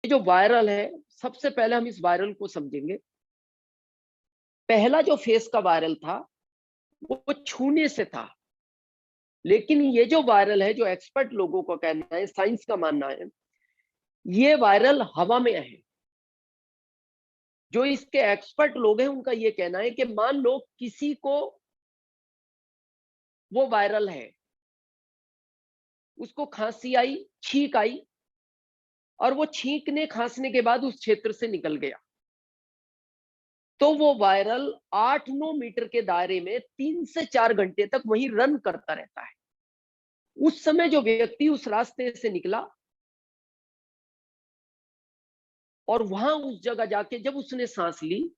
जो वायरल है, सबसे पहले हम इस वायरल को समझेंगे। पहला जो फेस का वायरल था वो छूने से था, लेकिन ये जो वायरल है, जो एक्सपर्ट लोगों का कहना है, साइंस का मानना है, ये वायरल हवा में है। जो इसके एक्सपर्ट लोग हैं उनका ये कहना है कि मान लो किसी को वो वायरल है, उसको खांसी आई, छींक आई, और वो छींकने खांसने के बाद उस क्षेत्र से निकल गया, तो वो वायरल 8-9 मीटर के दायरे में 3 से 4 घंटे तक वहीं रन करता रहता है। उस समय जो व्यक्ति उस रास्ते से निकला और वहां उस जगह जाके जब उसने सांस ली,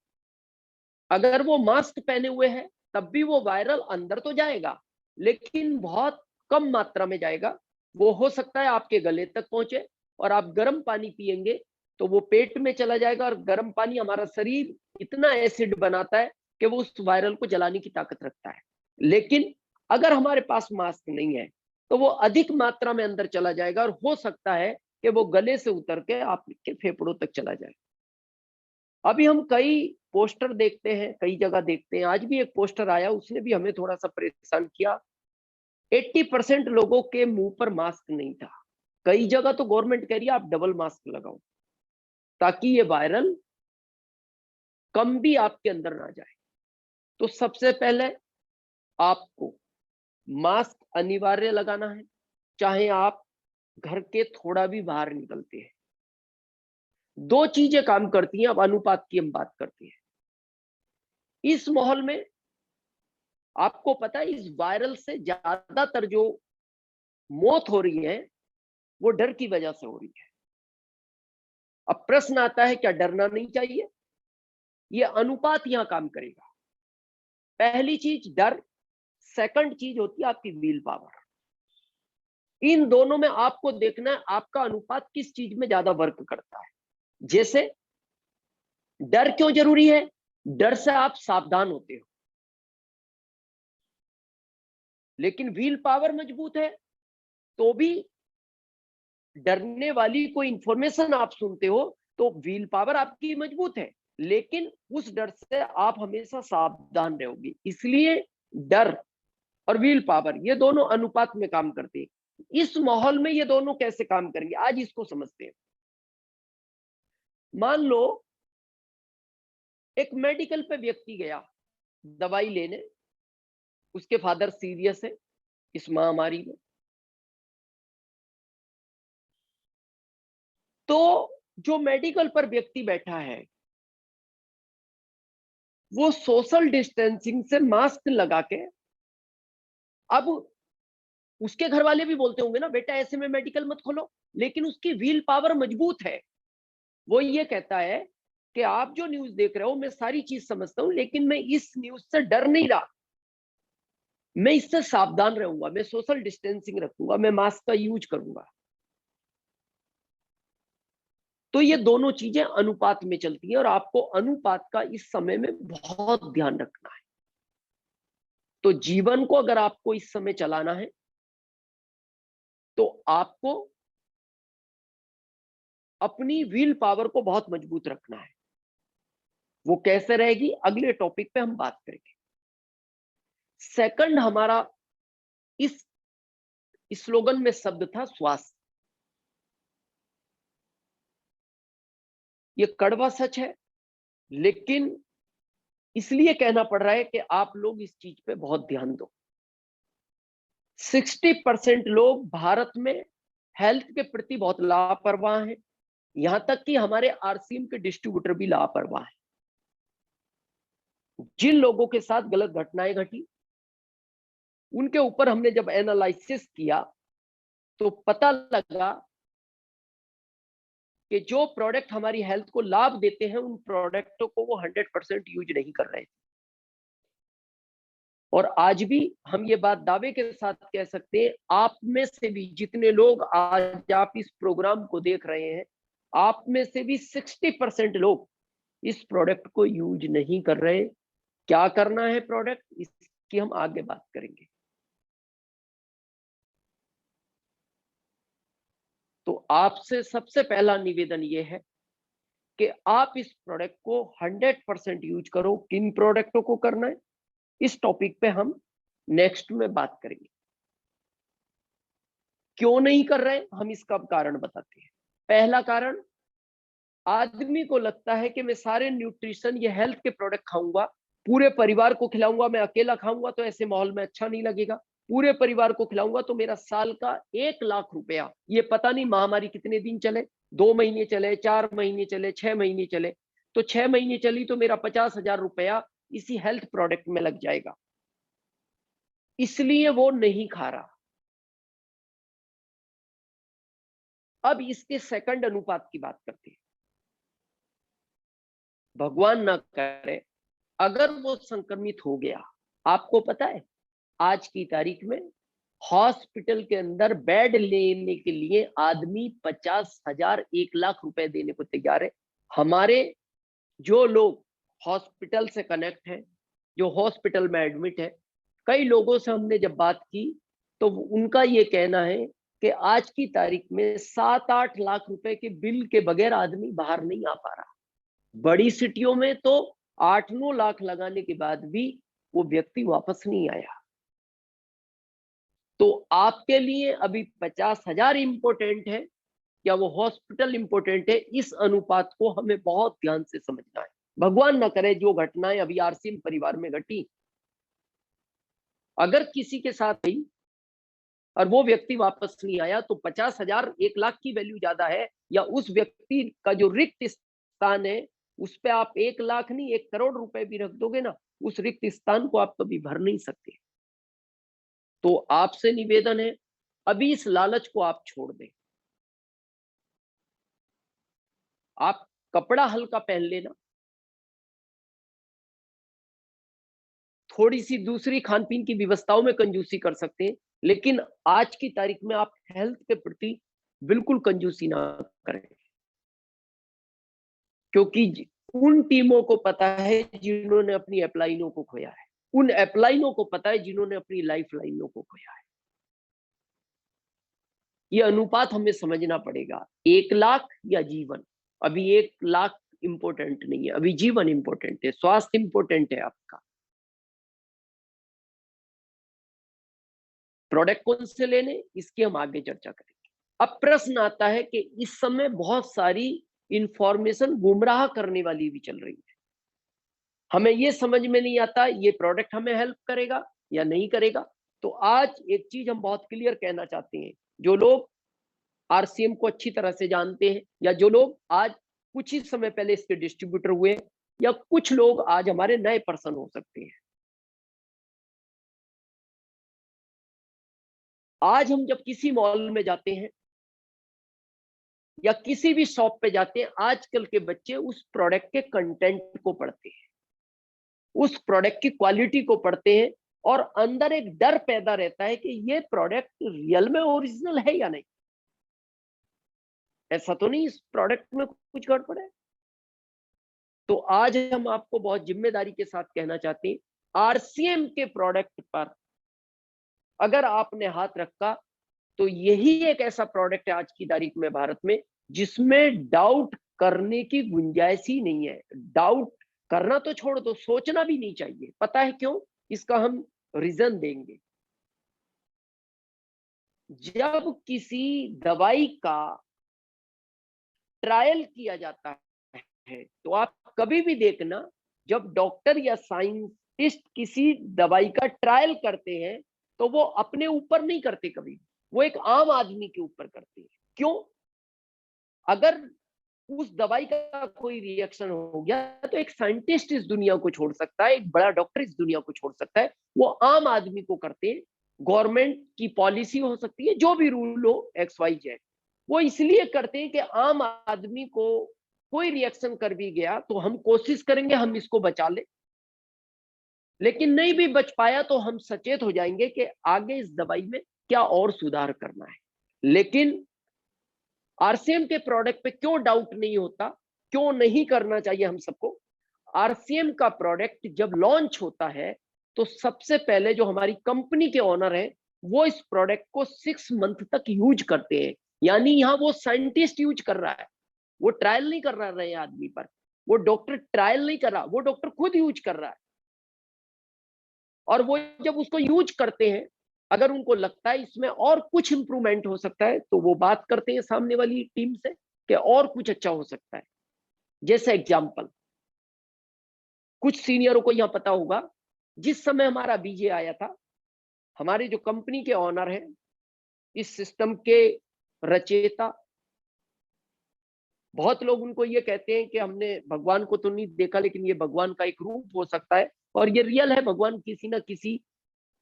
अगर वो मास्क पहने हुए है तब भी वो वायरल अंदर तो जाएगा, लेकिन बहुत कम मात्रा में जाएगा। वो हो सकता है आपके गले तक पहुंचे, और आप गर्म पानी पिएंगे तो वो पेट में चला जाएगा, और गर्म पानी हमारा शरीर इतना एसिड बनाता है कि वो उस वायरल को जलाने की ताकत रखता है। लेकिन अगर हमारे पास मास्क नहीं है तो वो अधिक मात्रा में अंदर चला जाएगा, और हो सकता है कि वो गले से उतर के आपके फेफड़ों तक चला जाए। अभी हम कई पोस्टर देखते हैं, कई जगह देखते हैं। आज भी एक पोस्टर आया, उसने भी हमें थोड़ा सा परेशान किया। 80% लोगों के मुंह पर मास्क नहीं था। कई जगह तो गवर्नमेंट कह रही है आप डबल मास्क लगाओ, ताकि ये वायरल कम भी आपके अंदर ना जाए। तो सबसे पहले आपको मास्क अनिवार्य लगाना है, चाहे आप घर के थोड़ा भी बाहर निकलते हैं। दो चीजें काम करती हैं, अब अनुपात की हम बात करते हैं। इस माहौल में आपको पता है इस वायरल से ज्यादातर जो मौत हो रही है वो डर की वजह से हो रही है। अब प्रश्न आता है क्या डरना नहीं चाहिए? ये अनुपात यहां काम करेगा। पहली चीज डर, सेकंड चीज होती है आपकी विल पावर। इन दोनों में आपको देखना है आपका अनुपात किस चीज में ज्यादा वर्क करता है। जैसे डर क्यों जरूरी है? डर से आप सावधान होते हो, लेकिन व्हील पावर मजबूत है तो भी डरने वाली कोई इंफॉर्मेशन आप सुनते हो तो व्हील पावर आपकी मजबूत है, लेकिन उस डर से आप हमेशा सावधान रहोगे। इसलिए डर और व्हील पावर ये दोनों अनुपात में काम करते हैं। इस माहौल में ये दोनों कैसे काम करेंगे, आज इसको समझते हैं। मान लो एक मेडिकल पे व्यक्ति गया दवाई लेने, उसके फादर सीरियस है इस महामारी में, तो जो मेडिकल पर व्यक्ति बैठा है वो सोशल डिस्टेंसिंग से मास्क लगा के, अब उसके घर वाले भी बोलते होंगे ना बेटा ऐसे में मेडिकल मत खोलो, लेकिन उसकी व्हील पावर मजबूत है। वो ये कहता है कि आप जो न्यूज देख रहे हो मैं सारी चीज समझता हूं, लेकिन मैं इस न्यूज से डर नहीं रहा, मैं इससे सावधान रहूंगा, मैं सोशल डिस्टेंसिंग रखूंगा, मैं मास्क का यूज करूंगा। तो ये दोनों चीजें अनुपात में चलती हैं, और आपको अनुपात का इस समय में बहुत ध्यान रखना है। तो जीवन को अगर आपको इस समय चलाना है तो आपको अपनी व्हील पावर को बहुत मजबूत रखना है। वो कैसे रहेगी अगले टॉपिक पे हम बात करेंगे। सेकंड हमारा इस स्लोगन में शब्द था स्वास्थ्य। ये कड़वा सच है, लेकिन इसलिए कहना पड़ रहा है कि आप लोग इस चीज पे बहुत ध्यान दो। 60% लोग भारत में हेल्थ के प्रति बहुत लापरवाह हैं, यहां तक कि हमारे आरसीएम के डिस्ट्रीब्यूटर भी लापरवाह हैं। जिन लोगों के साथ गलत घटनाएं घटी उनके ऊपर हमने जब एनालिसिस किया तो पता लगा कि जो प्रोडक्ट हमारी हेल्थ को लाभ देते हैं उन प्रोडक्टों को वो 100% यूज नहीं कर रहे थे। और आज भी हम ये बात दावे के साथ कह सकते हैं, आप में से भी जितने लोग आज आप इस प्रोग्राम को देख रहे हैं, आप में से भी 60% लोग इस प्रोडक्ट को यूज नहीं कर रहे। क्या करना है प्रोडक्ट, इसकी हम आगे बात करेंगे। तो आपसे सबसे पहला निवेदन ये है कि आप इस प्रोडक्ट को 100% यूज करो। किन प्रोडक्टों को करना है, इस टॉपिक पे हम नेक्स्ट में बात करेंगे। क्यों नहीं कर रहे, हम इसका कारण बताते हैं। पहला कारण, आदमी को लगता है कि मैं सारे न्यूट्रिशन, ये हेल्थ के प्रोडक्ट खाऊंगा, पूरे परिवार को खिलाऊंगा, मैं अकेला खाऊंगा तो ऐसे माहौल में अच्छा नहीं लगेगा, पूरे परिवार को खिलाऊंगा तो मेरा साल का 1 लाख रुपया, ये पता नहीं महामारी कितने दिन चले, 2 महीने चले, 4 महीने चले, 6 महीने चले, तो 6 महीने चली तो मेरा 50,000 रुपया इसी हेल्थ प्रोडक्ट में लग जाएगा, इसलिए वो नहीं खा रहा। अब इसके सेकंड अनुपात की बात करते हैं। भगवान ना करे अगर वो संक्रमित हो गया, आपको पता है आज की तारीख में हॉस्पिटल के अंदर बेड लेने के लिए आदमी 50,000, 1 लाख रुपए देने को तैयार है। हमारे जो लोग हॉस्पिटल से कनेक्ट हैं, जो हॉस्पिटल में एडमिट है, कई लोगों से हमने जब बात की तो उनका ये कहना है कि आज की तारीख में 7-8 लाख रुपए के बिल के बगैर आदमी बाहर नहीं आ पा रहा। बड़ी सिटियों में तो 8-9 लाख लगाने के बाद भी वो व्यक्ति वापस नहीं आया। तो आपके लिए अभी 50,000 इंपॉर्टेंट है या वो हॉस्पिटल इंपॉर्टेंट है, इस अनुपात को हमें बहुत ध्यान से समझना है। भगवान ना करे जो घटनाएं अभी आरसीएम परिवार में घटी, अगर किसी के साथ हुई और वो व्यक्ति वापस नहीं आया तो 50,000, 1 लाख की वैल्यू ज्यादा है, या उस व्यक्ति का जो रिक्त स्थान है उस पे आप 1 लाख नहीं 1 करोड़ रुपए भी रख दोगे ना, उस रिक्त स्थान को आप कभी भर नहीं सकते। तो आपसे निवेदन है, अभी इस लालच को आप छोड़ दें। आप कपड़ा हल्का पहन लेना, थोड़ी सी दूसरी खान पीन की व्यवस्थाओं में कंजूसी कर सकते हैं, लेकिन आज की तारीख में आप हेल्थ के प्रति बिल्कुल कंजूसी ना करें, क्योंकि उन टीमों को पता है जिन्होंने अपनी अपलाइनों को खोया है, उन अपलाइनों को पता है जिन्होंने अपनी लाइफ लाइनों को खोया है। ये अनुपात हमें समझना पड़ेगा, 1 लाख या जीवन। अभी 1 लाख इंपॉर्टेंट नहीं है, अभी जीवन इंपॉर्टेंट है, स्वास्थ्य इंपॉर्टेंट है आपका। प्रोडक्ट कौन से लेने, इसकी हम आगे चर्चा करेंगे। अब प्रश्न आता है कि इस समय बहुत सारी इंफॉर्मेशन गुमराह करने वाली भी चल रही है, हमें ये समझ में नहीं आता ये प्रोडक्ट हमें हेल्प करेगा या नहीं करेगा। तो आज एक चीज हम बहुत क्लियर कहना चाहते हैं, जो लोग आरसीएम को अच्छी तरह से जानते हैं, या जो लोग आज कुछ ही समय पहले इसके डिस्ट्रीब्यूटर हुए, या कुछ लोग आज हमारे नए पर्सन हो सकते हैं, आज हम जब किसी मॉल में जाते हैं या किसी भी शॉप पे जाते हैं, आजकल के बच्चे उस प्रोडक्ट के कंटेंट को पढ़ते हैं, उस प्रोडक्ट की क्वालिटी को पढ़ते हैं, और अंदर एक डर पैदा रहता है कि ये प्रोडक्ट रियल में ओरिजिनल है या नहीं, ऐसा तो नहीं इस प्रोडक्ट में कुछ गड़बड़ है। तो आज हम आपको बहुत जिम्मेदारी के साथ कहना चाहते हैं, आरसीएम के प्रोडक्ट पर अगर आपने हाथ रखा तो यही एक ऐसा प्रोडक्ट है आज की तारीख में भारत में जिसमें डाउट करने की गुंजाइश ही नहीं है। डाउट करना तो छोड़ दो, सोचना भी नहीं चाहिए। पता है क्यों? इसका हम रीजन देंगे। जब किसी दवाई का ट्रायल किया जाता है तो आप कभी भी देखना, जब डॉक्टर या साइंटिस्ट किसी दवाई का ट्रायल करते हैं तो वो अपने ऊपर नहीं करते, कभी वो एक आम आदमी के ऊपर करते हैं। क्यों? अगर उस दवाई का कोई रिएक्शन हो गया तो एक साइंटिस्ट इस दुनिया को छोड़ सकता है, एक बड़ा डॉक्टर इस दुनिया को छोड़ सकता है, वो आम आदमी को करते हैं। गवर्नमेंट की पॉलिसी हो सकती है, जो भी रूल हो XYZ, वो इसलिए करते हैं कि आम आदमी को कोई रिएक्शन कर भी गया तो हम कोशिश करेंगे हम इसको बचा ले, लेकिन नहीं भी बच पाया तो हम सचेत हो जाएंगे कि आगे इस दवाई में क्या और सुधार करना है। लेकिन आरसीएम के प्रोडक्ट पे क्यों डाउट नहीं होता, क्यों नहीं करना चाहिए हम सबको? आरसीएम का प्रोडक्ट जब लॉन्च होता है तो सबसे पहले जो हमारी कंपनी के ओनर हैं वो इस प्रोडक्ट को 6 मंथ तक यूज करते हैं, यानी यहाँ वो साइंटिस्ट यूज कर रहा है, वो ट्रायल नहीं कर रहा है नए आदमी पर, वो डॉक्टर ट्रायल नहीं कर रहा, वो डॉक्टर खुद यूज कर रहा है। और वो जब उसको यूज करते हैं, अगर उनको लगता है इसमें और कुछ इंप्रूवमेंट हो सकता है, तो वो बात करते हैं सामने वाली टीम से कि और कुछ अच्छा हो सकता है। जैसे एग्जाम्पल, कुछ सीनियरों को यह पता होगा, जिस समय हमारा बीजे आया था, हमारे जो कंपनी के ऑनर हैं, इस सिस्टम के रचयिता, बहुत लोग उनको ये कहते हैं कि हमने भगवान को तो नहीं देखा, लेकिन ये भगवान का एक रूप हो सकता है, और ये रियल है, भगवान किसी ना किसी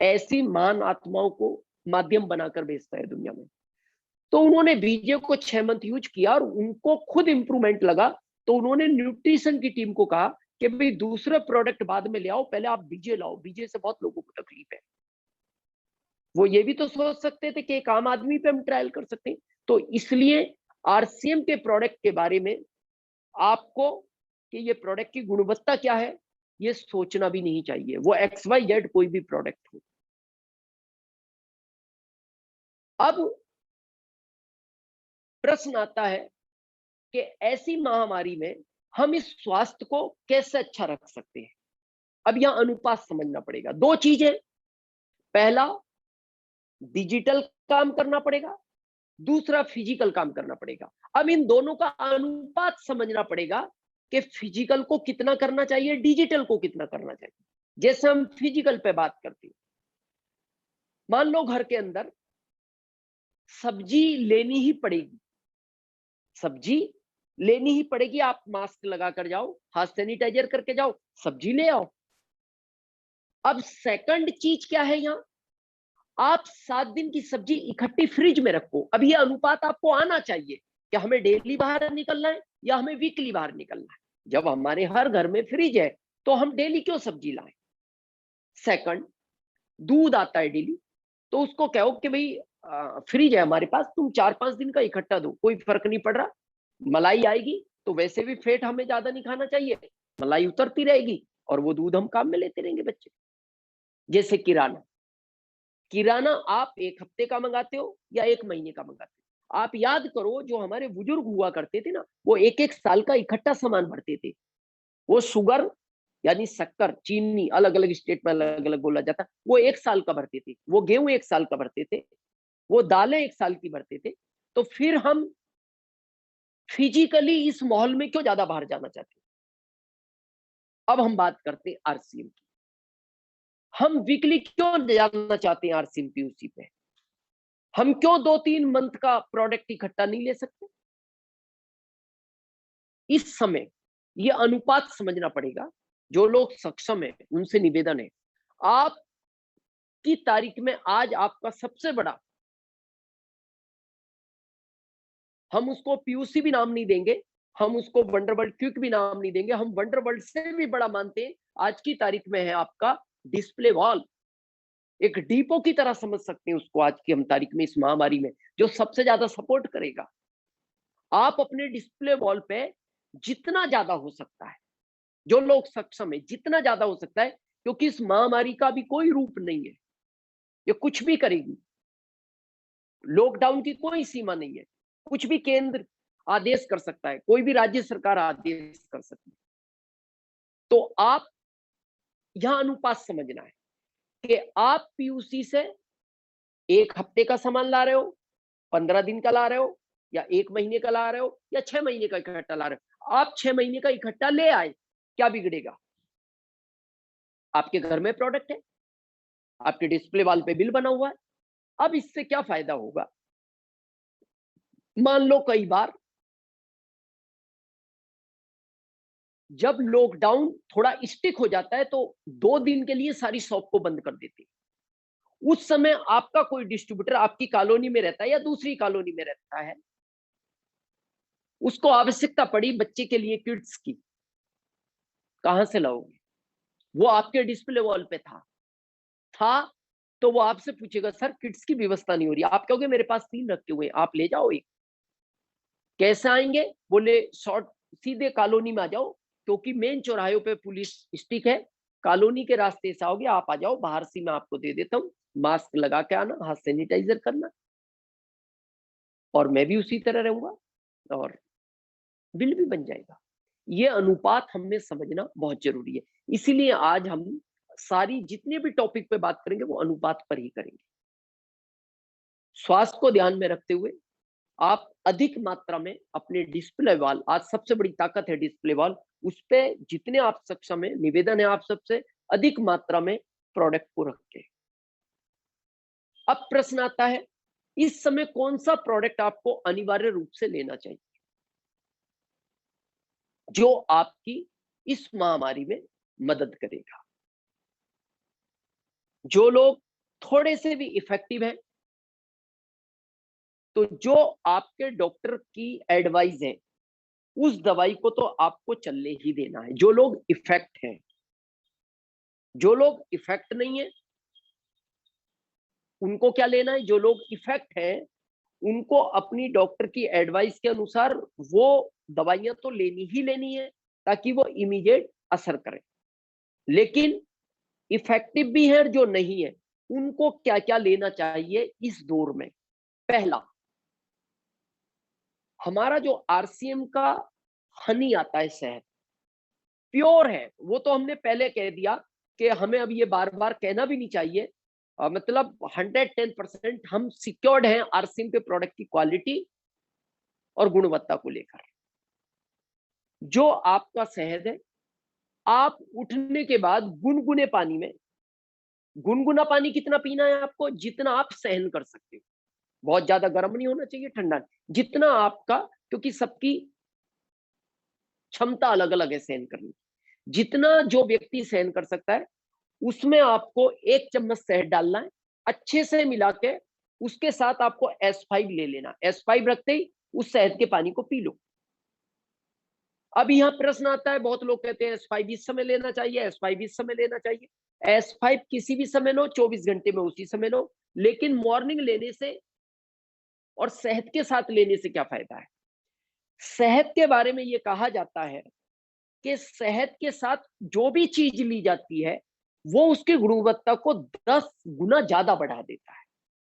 ऐसी महान आत्माओं को माध्यम बनाकर भेजता है दुनिया में। तो उन्होंने बीजे को 6 मंथ यूज किया और उनको खुद इंप्रूवमेंट लगा, तो उन्होंने न्यूट्रिशन की टीम को कहा कि भाई दूसरे प्रोडक्ट बाद में ले आओ, पहले आप बीजे लाओ, बीजे से बहुत लोगों को तकलीफ है। वो ये भी तो सोच सकते थे कि एक आम आदमी पे हम ट्रायल कर सकते हैं। तो इसलिए आरसीएम के प्रोडक्ट के बारे में आपको कि ये प्रोडक्ट की गुणवत्ता क्या है, ये सोचना भी नहीं चाहिए, वो XYZ कोई भी प्रोडक्ट हो। अब प्रश्न आता है कि ऐसी महामारी में हम इस स्वास्थ्य को कैसे अच्छा रख सकते हैं। अब यहां अनुपात समझना पड़ेगा। दो चीजें, पहला डिजिटल काम करना पड़ेगा, दूसरा फिजिकल काम करना पड़ेगा। अब इन दोनों का अनुपात समझना पड़ेगा कि फिजिकल को कितना करना चाहिए, डिजिटल को कितना करना चाहिए। जैसे हम फिजिकल पे बात करते हैं, मान लो घर के अंदर सब्जी लेनी ही पड़ेगी, सब्जी लेनी ही पड़ेगी, आप मास्क लगाकर जाओ, हाथ सैनिटाइजर करके जाओ, सब्जी ले आओ। अब सेकंड चीज क्या है यहाँ, आप 7 दिन की सब्जी इकट्ठी फ्रिज में रखो। अब ये अनुपात आपको आना चाहिए कि हमें डेली बाहर निकलना है या हमें वीकली बाहर निकलना है। जब हमारे हर घर में फ्रिज है तो हम डेली क्यों सब्जी लाएं। सेकंड, दूध आता है डेली, तो उसको कहो कि भाई फ्रिज है हमारे पास, तुम 4-5 दिन का इकट्ठा दो, कोई फर्क नहीं पड़ रहा। मलाई आएगी तो वैसे भी फेट हमें ज्यादा नहीं खाना चाहिए, मलाई उतरती रहेगी और वो दूध हम काम में लेते रहेंगे बच्चे। जैसे किराना, किराना आप 1 हफ्ते का मंगाते हो या 1 महीने का मंगाते हो। आप याद करो, जो हमारे बुजुर्ग हुआ करते थे ना, वो 1-1 साल का इकट्ठा सामान भरते थे। वो शुगर यानी शक्कर, चीनी, अलग अलग स्टेट में अलग अलग बोला जाता, वो 1 साल का भरते थे। वो गेहूं 1 साल का भरते थे, वो दालें 1 साल की भरते थे। तो फिर हम फिजिकली इस माहौल में क्यों ज्यादा बाहर जाना चाहते हैं। अब हम बात करते हैं आरसीएम की। हम वीकली क्यों जाना चाहते हैं आरसीएम पीयूसी पे, हम क्यों 2-3 मंथ का प्रोडक्ट इकट्ठा नहीं ले सकते। इस समय ये अनुपात समझना पड़ेगा। जो लोग सक्षम है उनसे निवेदन है, आप की तारीख में आज आपका सबसे बड़ा, हम उसको पीयूसी भी नाम नहीं देंगे, हम उसको वंडरबर्ड क्विक भी नाम नहीं देंगे, हम वंडरबर्ड से भी बड़ा मानते हैं। आज की तारीख में है आपका डिस्प्ले वॉल, एक डिपो की तरह समझ सकते हैं उसको आज की हम तारीख में, इस महामारी में जो सबसे ज्यादा सपोर्ट करेगा। आप अपने डिस्प्ले वॉल पे जितना ज्यादा हो सकता है, जो लोग सक्षम है जितना ज्यादा हो सकता है, क्योंकि इस महामारी का भी कोई रूप नहीं है, ये कुछ भी करेगी। लॉकडाउन की कोई सीमा नहीं है, कुछ भी केंद्र आदेश कर सकता है, कोई भी राज्य सरकार आदेश कर सकती है। तो आप यहां अनुपात समझना है कि आप पीयूसी से 1 हफ्ते का सामान ला रहे हो, 15 दिन का ला रहे हो, या 1 महीने का ला रहे हो, या 6 महीने का इकट्ठा ला रहे हो। आप 6 महीने का इकट्ठा ले आए, क्या बिगड़ेगा। आपके घर में प्रोडक्ट है, आपके डिस्प्ले वॉल पे बिल बना हुआ है। अब इससे क्या फायदा होगा, मान लो कई बार जब लॉकडाउन थोड़ा स्टिक हो जाता है तो 2 दिन के लिए सारी शॉप को बंद कर देते हैं। उस समय आपका कोई डिस्ट्रीब्यूटर आपकी कॉलोनी में रहता है या दूसरी कॉलोनी में रहता है, उसको आवश्यकता पड़ी बच्चे के लिए किड्स की, कहां से लाओगे। वो आपके डिस्प्ले वॉल पे था तो वो आपसे पूछेगा सर किड्स की व्यवस्था नहीं हो रही, आप कहोगे मेरे पास 3 रखे हुए हैं, आप ले जाओ एक। कैसे आएंगे, बोले शॉर्ट सीधे कॉलोनी में आ जाओ, क्योंकि मेन चौराहे पे पुलिस स्टिक है, कॉलोनी के रास्ते से आओगे, आप आ जाओ, बाहर से मैं आपको दे देता हूँ, मास्क लगा के आना, हाथ सैनिटाइजर करना। और मैं भी उसी तरह रहूंगा और बिल भी बन जाएगा। ये अनुपात हमें समझना बहुत जरूरी है। इसीलिए आज हम सारी जितने भी टॉपिक पे बात करेंगे वो अनुपात पर ही करेंगे। स्वास्थ्य को ध्यान में रखते हुए आप अधिक मात्रा में अपने डिस्प्ले वॉल, आज सबसे बड़ी ताकत है डिस्प्ले वॉल, उस पे जितने आप सक्षम है, निवेदन है आप सबसे अधिक मात्रा में प्रोडक्ट को रखें। अब प्रश्न आता है, इस समय कौन सा प्रोडक्ट आपको अनिवार्य रूप से लेना चाहिए जो आपकी इस महामारी में मदद करेगा। जो लोग थोड़े से भी इफेक्टिव हैं, तो जो आपके डॉक्टर की एडवाइस है उस दवाई को तो आपको चलने ही देना है। जो लोग इफेक्ट हैं, जो लोग इफेक्ट नहीं है उनको क्या लेना है, जो लोग इफेक्ट है उनको अपनी डॉक्टर की एडवाइस के अनुसार वो दवाइयां तो लेनी ही लेनी है ताकि वो इमीडिएट असर करें। लेकिन इफेक्टिव भी है जो नहीं है उनको क्या क्या लेना चाहिए इस दौर में। पहला, हमारा जो आरसीएम का हनी आता है, शहद प्योर है, वो तो हमने पहले कह दिया कि हमें अब ये बार बार कहना भी नहीं चाहिए। मतलब 110% हम सिक्योर्ड हैं आरसीएम के प्रोडक्ट की क्वालिटी और गुणवत्ता को लेकर। जो आपका शहद है, आप उठने के बाद गुनगुने पानी में, गुनगुना पानी कितना पीना है आपको, जितना आप सहन कर सकते हो। बहुत ज्यादा गर्म नहीं होना चाहिए, ठंडा नहीं, जितना आपका, क्योंकि सबकी क्षमता अलग अलग है सहन करने की। जितना जो व्यक्ति सहन कर सकता है उसमें आपको 1 चम्मच शहद डालना है, अच्छे से मिला के उसके साथ आपको S5 ले लेना। S5 रखते ही उस शहद के पानी को पी लो। अब यहाँ प्रश्न आता है, बहुत लोग कहते हैं S5 इस समय लेना चाहिए, S5 इस समय लेना चाहिए। S5 किसी भी समय लो, 24 घंटे में उसी समय लो, लेकिन मॉर्निंग लेने से और शहद के साथ लेने से क्या फायदा है। शहद के बारे में ये कहा जाता है कि शहद के साथ जो भी चीज ली जाती है वो उसकी गुणवत्ता को 10 गुना ज्यादा बढ़ा देता है।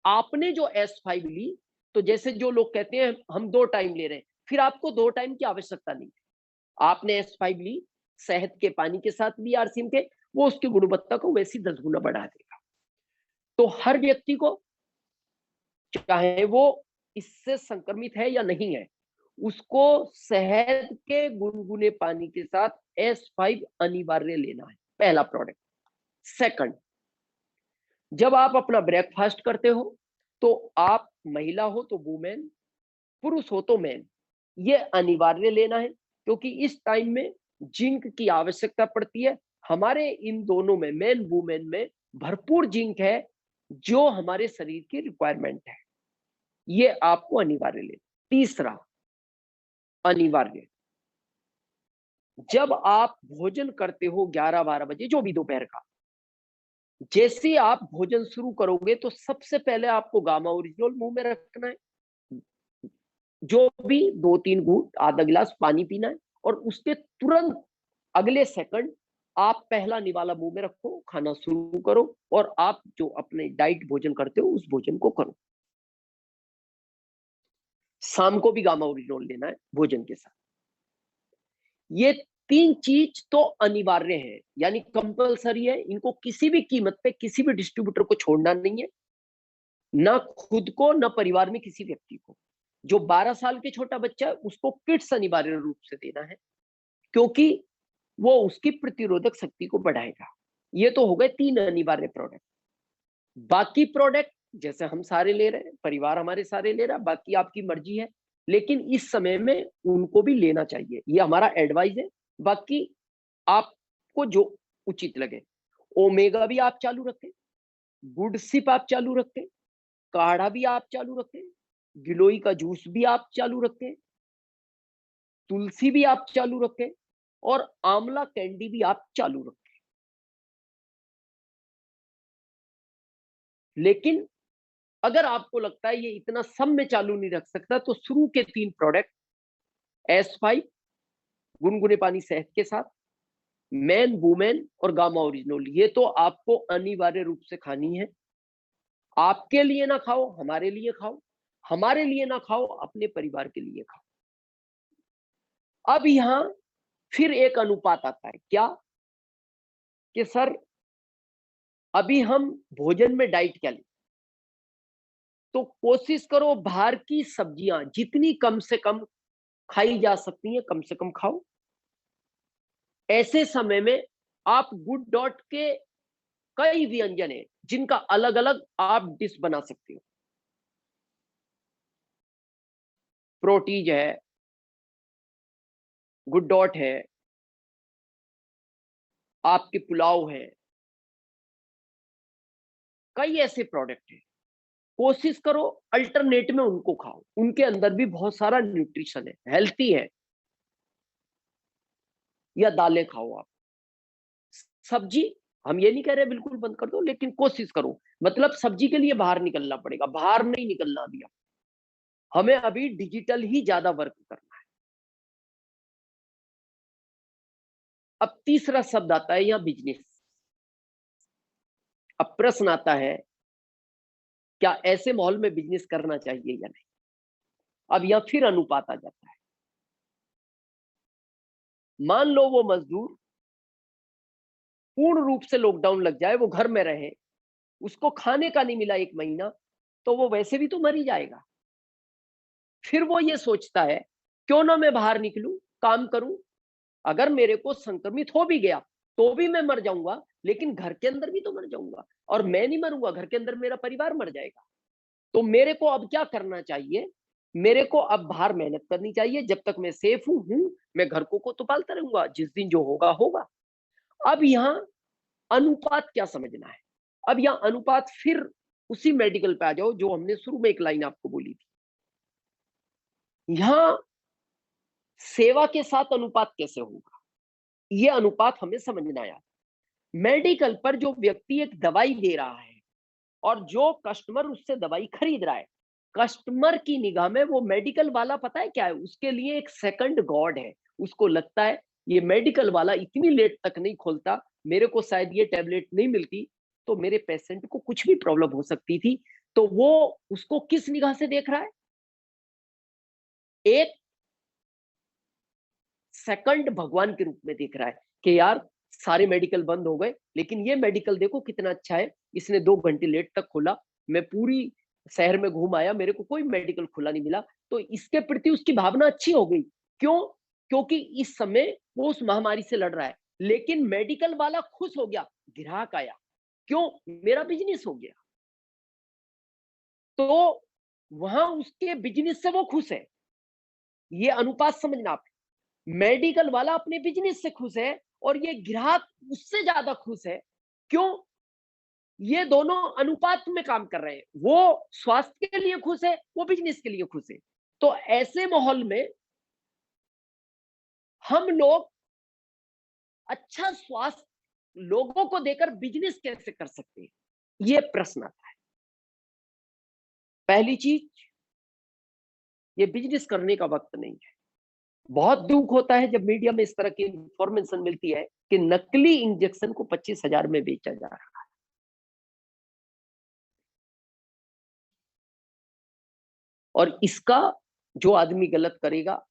आपने जो S5 ली, तो जैसे जो लोग कहते हैं हम 2 टाइम ले रहे हैं, फिर आपको 2 टाइम की आवश्यकता नहीं है। आपने S5 ली, शहद के पानी के साथ ली आरसीएम के, वो उसकी गुणवत्ता को वैसी 10 गुना बढ़ा देगा। तो हर व्यक्ति को, चाहे वो इससे संक्रमित है या नहीं है, उसको शहद के गुनगुने पानी के साथ S5 अनिवार्य लेना है, पहला प्रोडक्ट। सेकंड, जब आप अपना ब्रेकफास्ट करते हो तो आप महिला हो तो वुमेन, पुरुष हो तो मैन, ये अनिवार्य लेना है क्योंकि इस टाइम में जिंक की आवश्यकता पड़ती है। हमारे इन दोनों में, मैन वुमेन में भरपूर जिंक है जो हमारे शरीर की रिक्वायरमेंट है। ये आपको अनिवार्य लेना। तीसरा अनिवार्य, जब आप भोजन करते हो 11-12 बजे, जो भी दोपहर का, जैसे ही आप भोजन शुरू करोगे तो सबसे पहले आपको गामा ओरिजिनल मुंह में रखना है, जो भी 2-3 घूंट, आधा गिलास पानी पीना है, और उसके तुरंत अगले सेकंड आप पहला निवाला मुंह में रखो, खाना शुरू करो और आप जो अपने डाइट भोजन करते हो उस भोजन को करो। शाम को भी गामा ओरिजिनल लेना है भोजन के साथ। ये 3 चीज तो अनिवार्य है, यानी कंपलसरी है। इनको किसी भी कीमत पे किसी भी डिस्ट्रीब्यूटर को छोड़ना नहीं है, ना खुद को, ना परिवार में किसी व्यक्ति को। जो 12 साल के छोटा बच्चा है उसको किट्स अनिवार्य रूप से देना है क्योंकि वो उसकी प्रतिरोधक शक्ति को बढ़ाएगा। ये तो हो गए 3 अनिवार्य प्रोडक्ट। बाकी प्रोडक्ट जैसे हम सारे ले रहे हैं, परिवार हमारे सारे ले रहा है, बाकी आपकी मर्जी है, लेकिन इस समय में उनको भी लेना चाहिए। ये हमारा एडवाइस है। बाकी आपको जो उचित लगे। ओमेगा भी आप चालू रखें, गुड सिप आप चालू रखें, काढ़ा भी आप चालू रखें, गिलोय का जूस भी आप चालू रखें, तुलसी भी आप चालू रखें और आंवला कैंडी भी आप चालू रखें। लेकिन अगर आपको लगता है ये इतना सब में चालू नहीं रख सकता तो शुरू के 3 प्रोडक्ट S5 गुनगुने पानी शहद के साथ, मैन वुमेन और गामा ओरिजिनल, ये तो आपको अनिवार्य रूप से खानी है। आपके लिए ना खाओ, हमारे लिए खाओ। हमारे लिए ना खाओ, अपने परिवार के लिए खाओ। अब यहां फिर एक अनुपात आता है, क्या कि सर अभी हम भोजन में डाइट क्या लें? तो कोशिश करो बाहर की सब्जियां जितनी कम से कम खाई जा सकती हैं, कम से कम खाओ। ऐसे समय में आप गुड डॉट के कई व्यंजन है जिनका अलग अलग आप डिश बना सकते हो। प्रोटीज है, गुड डॉट है, आपके पुलाव है, कई ऐसे प्रोडक्ट है। कोशिश करो अल्टरनेट में उनको खाओ, उनके अंदर भी बहुत सारा न्यूट्रिशन है, हेल्थी है। या दालें खाओ आप। सब्जी हम ये नहीं कह रहे बिल्कुल बंद कर दो, लेकिन कोशिश करो। मतलब सब्जी के लिए बाहर निकलना पड़ेगा, बाहर नहीं निकलना अभी। हमें अभी डिजिटल ही ज्यादा वर्क करना है। अब तीसरा शब्द आता है यहाँ, बिजनेस। अब प्रश्न आता है, क्या ऐसे माहौल में बिजनेस करना चाहिए या नहीं? अब यहां फिर अनुपात आ जाता है। मान लो वो मजदूर पूर्ण रूप से लॉकडाउन लग जाए, वो घर में रहे, उसको खाने का नहीं मिला 1 महीना, तो वो वैसे भी तो मर ही जाएगा। फिर वो ये सोचता है, क्यों ना मैं बाहर निकलूं, काम करूं। अगर मेरे को संक्रमित हो भी गया तो भी मैं मर जाऊंगा, लेकिन घर के अंदर भी तो मर जाऊंगा। और मैं नहीं मरूंगा, घर के अंदर मेरा परिवार मर जाएगा। तो मेरे को अब क्या करना चाहिए? मेरे को अब बाहर मेहनत करनी चाहिए। जब तक मैं सेफ हूं, मैं घर को तो पालता रहूंगा, जिस दिन जो होगा होगा। अब यहाँ अनुपात क्या समझना है? अब यहाँ अनुपात फिर उसी मेडिकल पे आ जाओ जो हमने शुरू में एक लाइन आपको बोली थी। यहां सेवा के साथ अनुपात कैसे होगा, ये अनुपात हमें समझना आया। मेडिकल पर जो व्यक्ति एक दवाई दे रहा है और जो कस्टमर उससे दवाई खरीद रहा है, कस्टमर की निगाह में वो मेडिकल वाला पता है क्या है? उसके लिए एक सेकंड गॉड है। उसको लगता है ये मेडिकल वाला इतनी लेट तक नहीं खोलता, मेरे को शायद ये टेबलेट नहीं मिलती, तो मेरे पेशेंट को कुछ भी प्रॉब्लम हो सकती थी। तो वो उसको किस निगाह से देख रहा है? एक सेकंड भगवान के रूप में देख रहा है कि यार सारे मेडिकल बंद हो गए, लेकिन ये मेडिकल देखो कितना अच्छा है, इसने 2 घंटे लेट तक खोला। मैं पूरी शहर में घूम आया, मेरे को कोई मेडिकल खुला नहीं मिला। तो इसके प्रति उसकी भावना अच्छी हो गई। क्यों? क्योंकि इस समय वो उस महामारी से लड़ रहा है। लेकिन मेडिकल वाला खुश हो गया, ग्राहक आया। क्यों? मेरा बिजनेस हो गया। तो वहां उसके बिजनेस से वो खुश है। ये अनुपात समझना आप। मेडिकल वाला अपने बिजनेस से खुश है और ये ग्राहक उससे ज्यादा खुश है। क्यों? ये दोनों अनुपात में काम कर रहे हैं। वो स्वास्थ्य के लिए खुश है, वो बिजनेस के लिए खुश है। तो ऐसे माहौल में हम लोग अच्छा स्वास्थ्य लोगों को देकर बिजनेस कैसे कर सकते हैं, ये प्रश्न आता है। पहली चीज, ये बिजनेस करने का वक्त नहीं है। बहुत दुख होता है जब मीडिया में इस तरह की इंफॉर्मेशन मिलती है कि नकली इंजेक्शन को 25,000 में बेचा जा रहा है। और इसका जो आदमी गलत करेगा,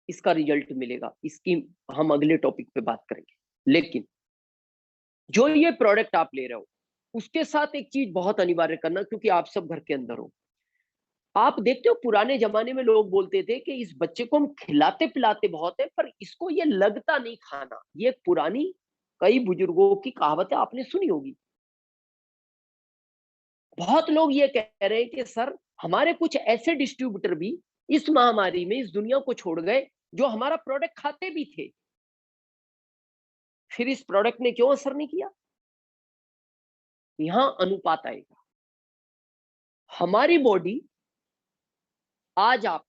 इसका रिजल्ट मिलेगा। इसकी हम अगले टॉपिक पे बात करेंगे। लेकिन जो ये प्रोडक्ट आप ले रहे हो, उसके साथ एक चीज बहुत अनिवार्य करना, क्योंकि आप सब घर के अंदर हो। आप देखते हो पुराने जमाने में लोग बोलते थे कि इस बच्चे को हम खिलाते पिलाते बहुत है, पर इसको ये लगता नहीं खाना। ये एक पुरानी कई बुजुर्गों की कहावत है, आपने सुनी होगी। बहुत लोग ये कह रहे हैं कि सर हमारे कुछ ऐसे डिस्ट्रीब्यूटर भी इस महामारी में इस दुनिया को छोड़ गए जो हमारा प्रोडक्ट खाते भी थे, फिर इस प्रोडक्ट ने क्यों असर नहीं किया? यहां अनुपात आएगा। हमारी बॉडी, आज आप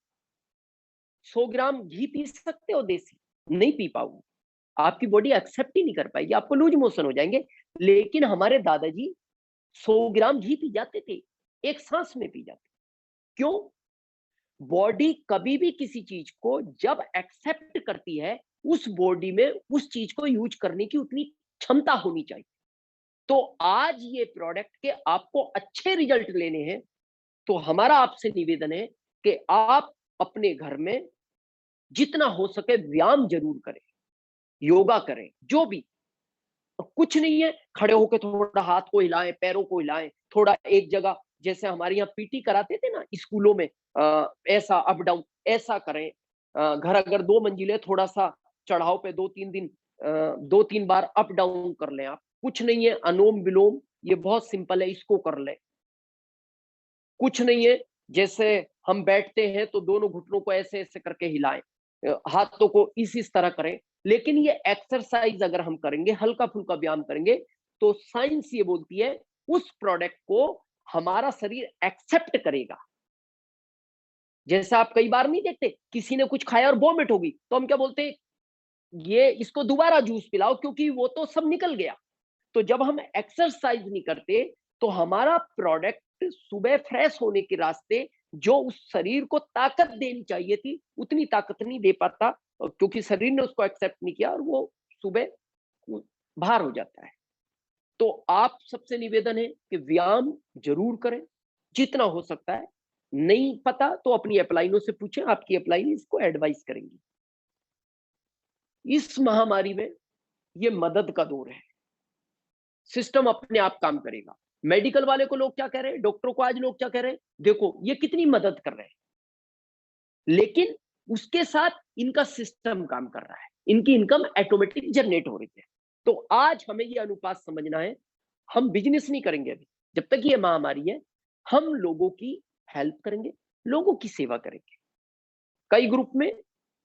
100 ग्राम घी पी सकते हो देसी, नहीं पी पाओगे। आपकी बॉडी एक्सेप्ट ही नहीं कर पाएगी, आपको लूज मोशन हो जाएंगे। लेकिन हमारे दादाजी 100 ग्राम घी पी जाते थे, एक सांस में पी जाते। क्यों? बॉडी कभी भी किसी चीज को जब एक्सेप्ट करती है, उस बॉडी में उस चीज को यूज करने की उतनी क्षमता होनी चाहिए। तो आज ये प्रोडक्ट के आपको अच्छे रिजल्ट लेने हैं, तो हमारा आपसे निवेदन है कि आप अपने घर में जितना हो सके व्यायाम जरूर करें, योगा करें, जो भी। कुछ नहीं है, खड़े होकर थोड़ा हाथ को हिलाएं, पैरों को हिलाएं, थोड़ा एक जगह, जैसे हमारे यहाँ पीटी कराते थे ना स्कूलों में, ऐसा अप डाउन ऐसा करें। घर अगर 2 मंजिले, थोड़ा सा चढ़ाव पे 2-3 दिन 2-3 बार अप डाउन कर लें आप। कुछ नहीं है, अनुलोम विलोम, ये बहुत सिंपल है, इसको कर लें। कुछ नहीं है, जैसे हम बैठते हैं तो दोनों घुटनों को ऐसे ऐसे करके हिलाएं, हाथों को इस तरह करें। लेकिन ये एक्सरसाइज अगर हम करेंगे, हल्का फुल्का व्यायाम करेंगे, तो साइंस ये बोलती है उस प्रोडक्ट को हमारा शरीर एक्सेप्ट करेगा। जैसे आप कई बार नहीं देखते, किसी ने कुछ खाया और वॉमिट होगी, तो हम क्या बोलते हैं, ये इसको दोबारा जूस पिलाओ क्योंकि वो तो सब निकल गया। तो जब हम एक्सरसाइज नहीं करते, तो हमारा प्रोडक्ट सुबह फ्रेश होने के रास्ते जो उस शरीर को ताकत देनी चाहिए थी, उतनी ताकत नहीं दे पाता, क्योंकि शरीर ने उसको एक्सेप्ट नहीं किया और वो सुबह बाहर हो जाता है। तो आप सबसे निवेदन है कि व्यायाम जरूर करें, जितना हो सकता है। नहीं पता तो अपनी अपलाइनों से पूछें, आपकी अपलाइन इसको एडवाइस करेंगी। इस महामारी में ये मदद का दौर है, सिस्टम अपने आप काम करेगा। मेडिकल वाले को लोग क्या कह रहे हैं, डॉक्टरों को आज लोग क्या कह रहे हैं, देखो ये कितनी मदद कर रहे हैं, लेकिन उसके साथ इनका सिस्टम काम कर रहा है, इनकी इनकम ऑटोमेटिक जनरेट हो रही है। तो आज हमें ये अनुपात समझना है। हम बिजनेस नहीं करेंगे अभी, जब तक ये महामारी है। हम लोगों की हेल्प करेंगे, लोगों की सेवा करेंगे। कई ग्रुप में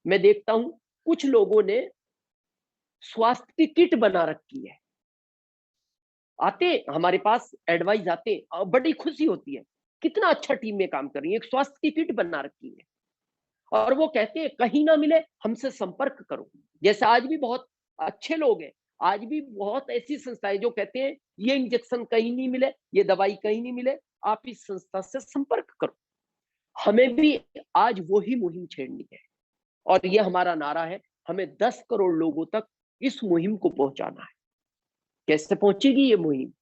मैं देखता हूं, कुछ लोगों ने स्वास्थ्य की किट बना रखी है, आते हमारे पास एडवाइस आते, बड़ी खुशी होती है, कितना अच्छा टीम में काम कर रही है, एक स्वास्थ्य की किट बना रखी है। और वो कहते हैं कहीं ना मिले हमसे संपर्क करो। जैसे आज भी बहुत अच्छे लोग हैं, आज भी बहुत ऐसी संस्थाएं जो कहते हैं ये इंजेक्शन कहीं नहीं मिले, ये दवाई कहीं नहीं मिले, आप इस संस्था से संपर्क करो। हमें भी आज वो ही मुहिम छेड़नी है, और ये हमारा नारा है, हमें 10 करोड़ लोगों तक इस मुहिम को पहुंचाना है। कैसे पहुंचेगी ये मुहिम?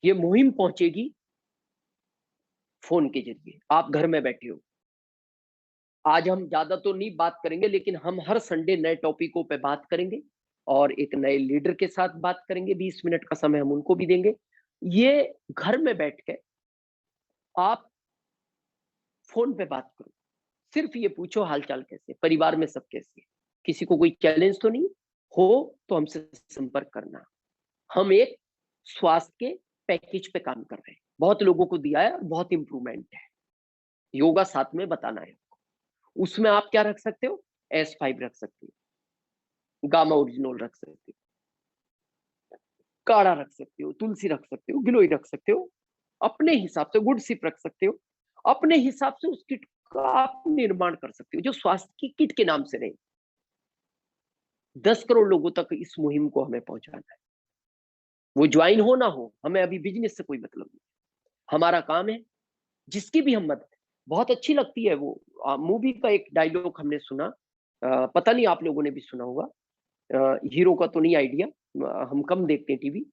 ये मुहिम पहुंचेगी फोन के जरिए। आप घर में बैठे हो, आज हम ज्यादा तो नहीं बात करेंगे, लेकिन हम हर संडे नए टॉपिकों पे बात करेंगे और एक नए लीडर के साथ बात करेंगे। 20 मिनट का समय हम उनको भी देंगे। ये घर में बैठ के आप फोन पे बात करो, सिर्फ ये पूछो हालचाल कैसे, परिवार में सब कैसे, किसी को कोई चैलेंज तो नहीं हो, तो हमसे संपर्क करना। हम एक स्वास्थ्य के पैकेज पे काम कर रहे हैं, बहुत लोगों को दिया है, बहुत इंप्रूवमेंट है। योगा साथ में बताना है। उसमें आप क्या रख सकते हो, S5 रख सकते हो, गामा ओरिजिनल रख सकते हो, काढ़ा रख सकते हो, तुलसी रख सकते हो, गिलोय रख सकते हो, अपने हिसाब से गुड सिप रख सकते हो। अपने हिसाब से उस किट का आप निर्माण कर सकते हो, जो स्वास्थ्य की किट के नाम से रहे। 10 करोड़ लोगों तक इस मुहिम को हमें पहुंचाना है। वो ज्वाइन हो ना हो, हमें अभी बिजनेस से कोई मतलब नहीं। हमारा काम है जिसकी भी हम मदद। बहुत अच्छी लगती है वो मूवी का एक डायलॉग हमने सुना, पता नहीं आप लोगों ने भी सुना होगा, हीरो का तो नहीं आइडिया, हम कम देखते हैं टीवी।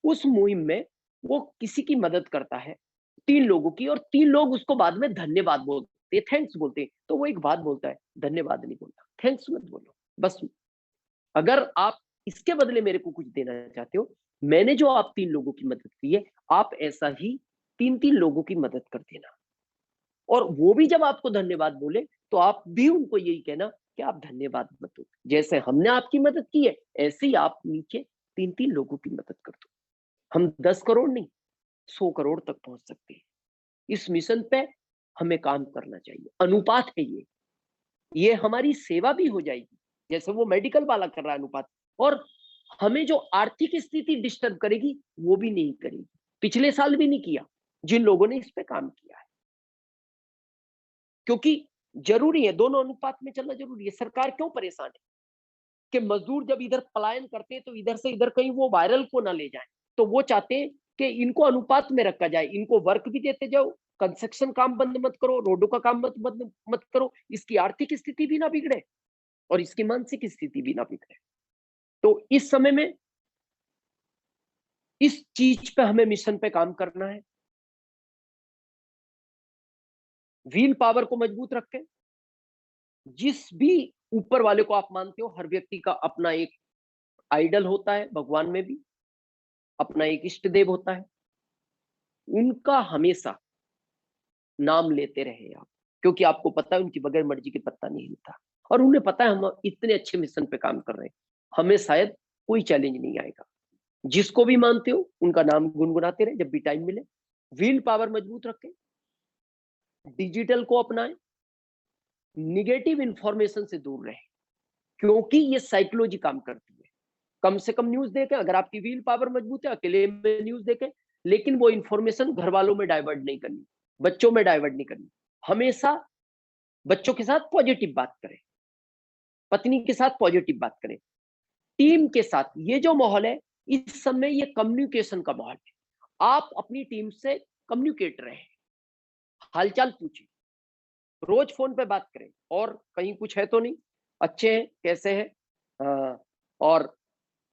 उस मुहिम में वो किसी की मदद करता है, 3 लोगों की, और 3 लोग उसको बाद में धन्यवाद बोलते हैं, थैंक्स बोलते हैं। तो वो एक बात बोलता है, धन्यवाद नहीं बोलता, थैंक्स मत बोलो बस। अगर आप इसके बदले मेरे को कुछ देना चाहते हो, मैंने जो आप 3 लोगों की मदद की है, आप ऐसा ही 3-3 लोगों की मदद कर देना। और वो भी जब आपको धन्यवाद बोले, तो आप भी उनको यही कहना कि आप धन्यवाद मत दो, जैसे हमने आपकी मदद की है, ऐसे ही आप नीचे 3-3 लोगों की मदद कर दो। हम 10 करोड़ नहीं, 100 करोड़ तक पहुंच सकते हैं। इस मिशन पे हमें काम करना चाहिए। अनुपात है ये हमारी सेवा भी हो जाएगी, जैसे वो मेडिकल वाला कर रहा है अनुपात। और हमें जो आर्थिक स्थिति डिस्टर्ब करेगी, वो भी नहीं करेगी। पिछले साल भी नहीं किया जिन लोगों ने इस पे काम किया है, क्योंकि जरूरी है, दोनों अनुपात में चलना जरूरी है। सरकार क्यों परेशान है कि मजदूर जब इधर पलायन करते हैं, तो इधर से इधर कहीं वो वायरल को ना ले जाए। तो वो चाहते हैं कि इनको अनुपात में रखा जाए, इनको वर्क भी देते जाओ, कंस्ट्रक्शन काम बंद मत करो, रोडों का काम मत करो, इसकी आर्थिक स्थिति भी ना बिगड़े और इसकी मानसिक स्थिति भी ना बिगड़े। तो इस समय में इस चीज पे हमें मिशन पे काम करना है। व्हील पावर को मजबूत रख के, जिस भी ऊपर वाले को आप मानते हो, हर व्यक्ति का अपना एक आइडल होता है, भगवान में भी अपना एक इष्ट देव होता है, उनका हमेशा नाम लेते रहे आप, क्योंकि आपको पता है उनकी बगैर मर्जी के पत्ता नहीं हिलता, और उन्हें पता है हम इतने अच्छे मिशन पे काम कर रहे हैं, हमें शायद कोई चैलेंज नहीं आएगा। जिसको भी मानते हो उनका नाम गुनगुनाते रहे जब भी टाइम मिले। व्हील पावर मजबूत रखें, डिजिटल को अपनाएं, निगेटिव इंफॉर्मेशन से दूर रहें, क्योंकि ये साइकोलॉजी काम करती है। कम से कम न्यूज देखें, अगर आपकी व्हील पावर मजबूत है, अकेले में न्यूज देखें, लेकिन वो इंफॉर्मेशन घर वालों में डाइवर्ट नहीं करनी, बच्चों में डाइवर्ट नहीं करनी। हमेशा बच्चों के साथ पॉजिटिव बात करें, पत्नी के साथ पॉजिटिव बात करें, टीम के साथ। ये जो माहौल है इस समय, ये कम्युनिकेशन का माहौल है। आप अपनी टीम से कम्युनिकेट रहे, हालचाल पूछें, रोज फोन पे बात करें, और कहीं कुछ है तो नहीं, अच्छे हैं, कैसे हैं, और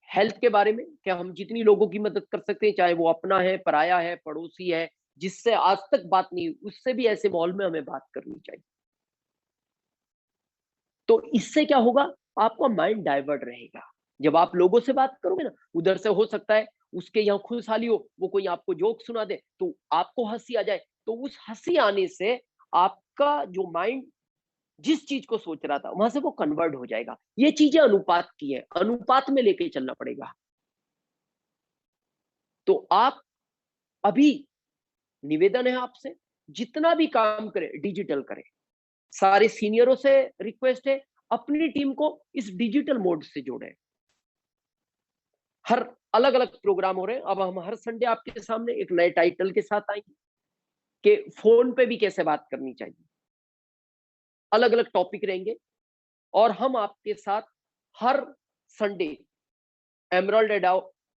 हेल्थ के बारे में, क्या हम जितनी लोगों की मदद कर सकते हैं, चाहे वो अपना है, पराया है, पड़ोसी है, जिससे आज तक बात नहीं हुई, उससे भी ऐसे माहौल में हमें बात करनी चाहिए। तो इससे क्या होगा, आपका माइंड डाइवर्ट रहेगा। जब आप लोगों से बात करोगे ना, उधर से हो सकता है उसके यहाँ खुशहाली हो, वो कोई आपको जोक सुना दे तो आपको हंसी आ जाए, तो उस हंसी आने से आपका जो माइंड जिस चीज को सोच रहा था वहां से वो कन्वर्ट हो जाएगा। ये चीजें अनुपात की है, अनुपात में लेके चलना पड़ेगा। तो आप अभी, निवेदन है आपसे, जितना भी काम करें डिजिटल करें। सारे सीनियरों से रिक्वेस्ट है, अपनी टीम को इस डिजिटल मोड से जोड़ें। हर अलग अलग प्रोग्राम हो रहे हैं, अब हम हर संडे आपके सामने एक नए टाइटल के साथ आएंगे कि फोन पे भी कैसे बात करनी चाहिए। अलग अलग टॉपिक रहेंगे, और हम आपके साथ हर संडे एमराल्ड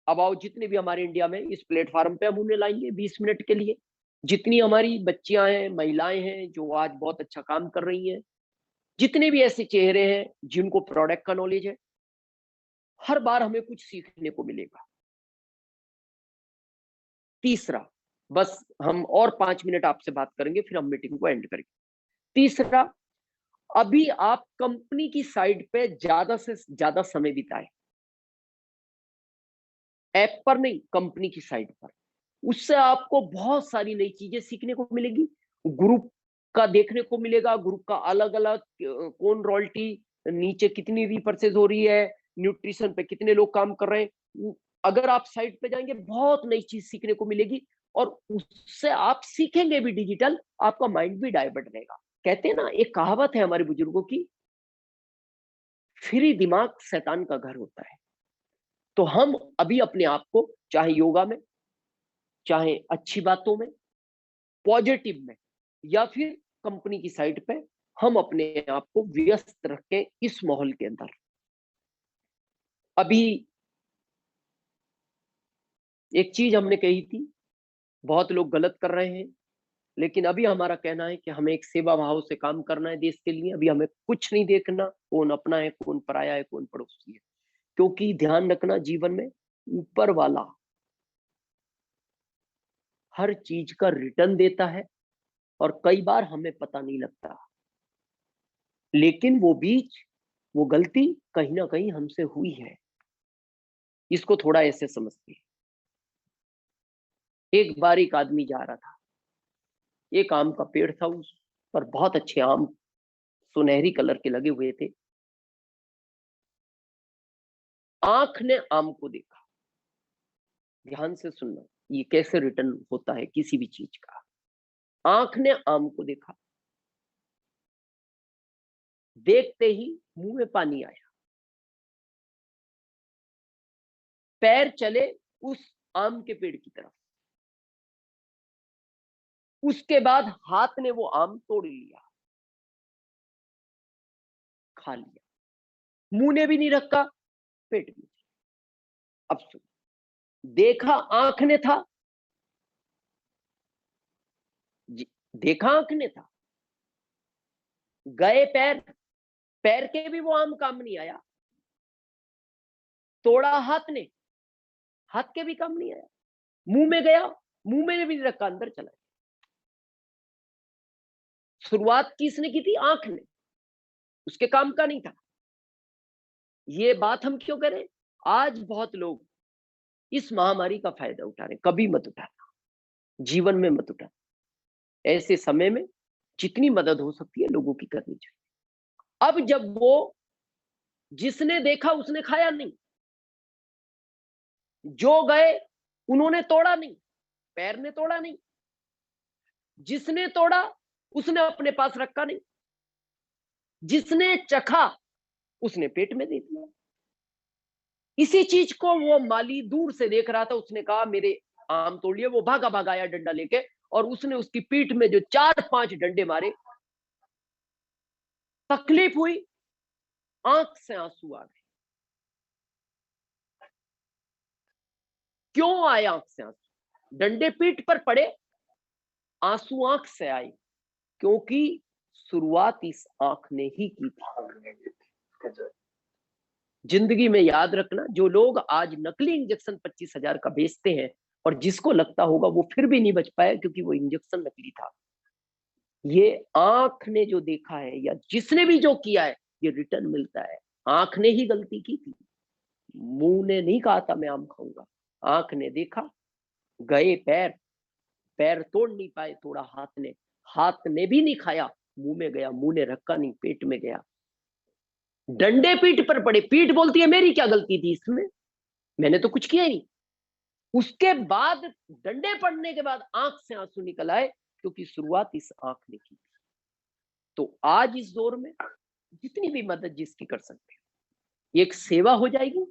अबाउट जितने भी हमारे इंडिया में इस प्लेटफॉर्म पे हम उन्हें लाएंगे 20 मिनट के लिए। जितनी हमारी बच्चियां हैं, महिलाएं हैं जो आज बहुत अच्छा काम कर रही हैं, जितने भी ऐसे चेहरे हैं जिनको प्रोडक्ट का नॉलेज है, हर बार हमें कुछ सीखने को मिलेगा। तीसरा, बस हम और 5 मिनट आपसे बात करेंगे, फिर हम मीटिंग को एंड करेंगे। तीसरा, अभी आप कंपनी की साइड पे ज्यादा से ज्यादा समय बिताएं, ऐप पर नहीं, कंपनी की साइड पर। उससे आपको बहुत सारी नई चीजें सीखने को मिलेगी, ग्रुप का देखने को मिलेगा, ग्रुप का अलग अलग कौन रॉयल्टी, नीचे कितनी रीपर्चेज हो रही है, न्यूट्रिशन पे कितने लोग काम कर रहे हैं। अगर आप साइट पे जाएंगे बहुत नई चीज सीखने को मिलेगी, और उससे आप सीखेंगे भी डिजिटल, आपका माइंड भी डाइवर्ट रहेगा। कहते हैं ना, एक कहावत है हमारे बुजुर्गों की, फ्री दिमाग शैतान का घर होता है। तो हम अभी अपने आप को, चाहे योगा में, चाहे अच्छी बातों में, पॉजिटिव में, या फिर कंपनी की साइट पे, हम अपने आप को व्यस्त रखें इस माहौल के अंदर। अभी एक चीज हमने कही थी, बहुत लोग गलत कर रहे हैं, लेकिन अभी हमारा कहना है कि हमें एक सेवा भाव से काम करना है देश के लिए। अभी हमें कुछ नहीं देखना कौन अपना है, कौन पराया है, कौन पड़ोसी है, क्योंकि ध्यान रखना, जीवन में ऊपर वाला हर चीज का रिटर्न देता है, और कई बार हमें पता नहीं लगता, लेकिन वो गलती कहीं ना कहीं हमसे हुई है। इसको थोड़ा ऐसे समझते हैं। एक बार एक आदमी जा रहा था, एक आम का पेड़ था, उस पर बहुत अच्छे आम सुनहरी कलर के लगे हुए थे। आंख ने आम को देखा, ध्यान से सुनना, ये कैसे रिटर्न होता है किसी भी चीज का। आंख ने आम को देखा, देखते ही मुंह में पानी आया, पैर चले उस आम के पेड़ की तरफ, उसके बाद हाथ ने वो आम तोड़ लिया, खा लिया, मुंह ने भी नहीं रखा, पेट में। अब सुन, देखा आंख ने था, देखा आंख ने था, गए पैर, पैर के भी वो आम काम नहीं आया, तोड़ा हाथ ने, हाथ के भी काम नहीं आया। मुंह में गया, मुंह में भी नहीं रखा, अंदर चला गया। शुरुआत किसने की थी? आंख ने, उसके काम का नहीं था। ये बात हम क्यों करें? आज बहुत लोग इस महामारी का फायदा उठा रहे हैं। कभी मत उठाना, जीवन में मत उठाना। ऐसे समय में जितनी मदद हो सकती है लोगों की करनी चाहिए। अब जब वो जिसने देखा उसने खाया नहीं, जो गए उन्होंने तोड़ा नहीं, पैर ने तोड़ा नहीं, जिसने तोड़ा उसने अपने पास रखा नहीं, जिसने चखा उसने पेट में दे दिया। इसी चीज को वो माली दूर से देख रहा था, उसने कहा मेरे आम तोड़ लिए। वो भागा भागा आया डंडा लेके, और उसने उसकी पीठ में जो 4-5 डंडे मारे। तकलीफ हुई, आंख से आंसू आ गए। क्यों आए आंख से आंसू? डंडे पीठ पर पड़े, आंसू आंख से आए, क्योंकि शुरुआत इस आंख ने ही की थी। जिंदगी में याद रखना, जो लोग आज नकली इंजेक्शन 25,000 का बेचते हैं, और जिसको लगता होगा वो फिर भी नहीं बच पाया क्योंकि वो इंजेक्शन नकली था, ये आंख ने जो देखा है या जिसने भी जो किया है, ये रिटर्न मिलता है। आंख ने ही गलती की थी, मुंह ने नहीं कहा था मैं आम खाऊंगा। आंख ने देखा, गए पैर, पैर तोड़ नहीं पाए, तोड़ा हाथ ने, हाथ ने भी नहीं खाया, मुंह में गया, मुंह ने रखा नहीं, पेट में गया। डंडे पीठ पर पड़े, पीठ बोलती है मेरी क्या गलती थी इसमें, मैंने तो कुछ किया ही नहीं। उसके बाद डंडे पड़ने के बाद आंख से आंसू निकल आए, क्योंकि शुरुआत इस आंख ने की। तो आज इस दौर में जितनी भी मदद जिसकी कर सकते हैं, ये एक सेवा हो जाएगी,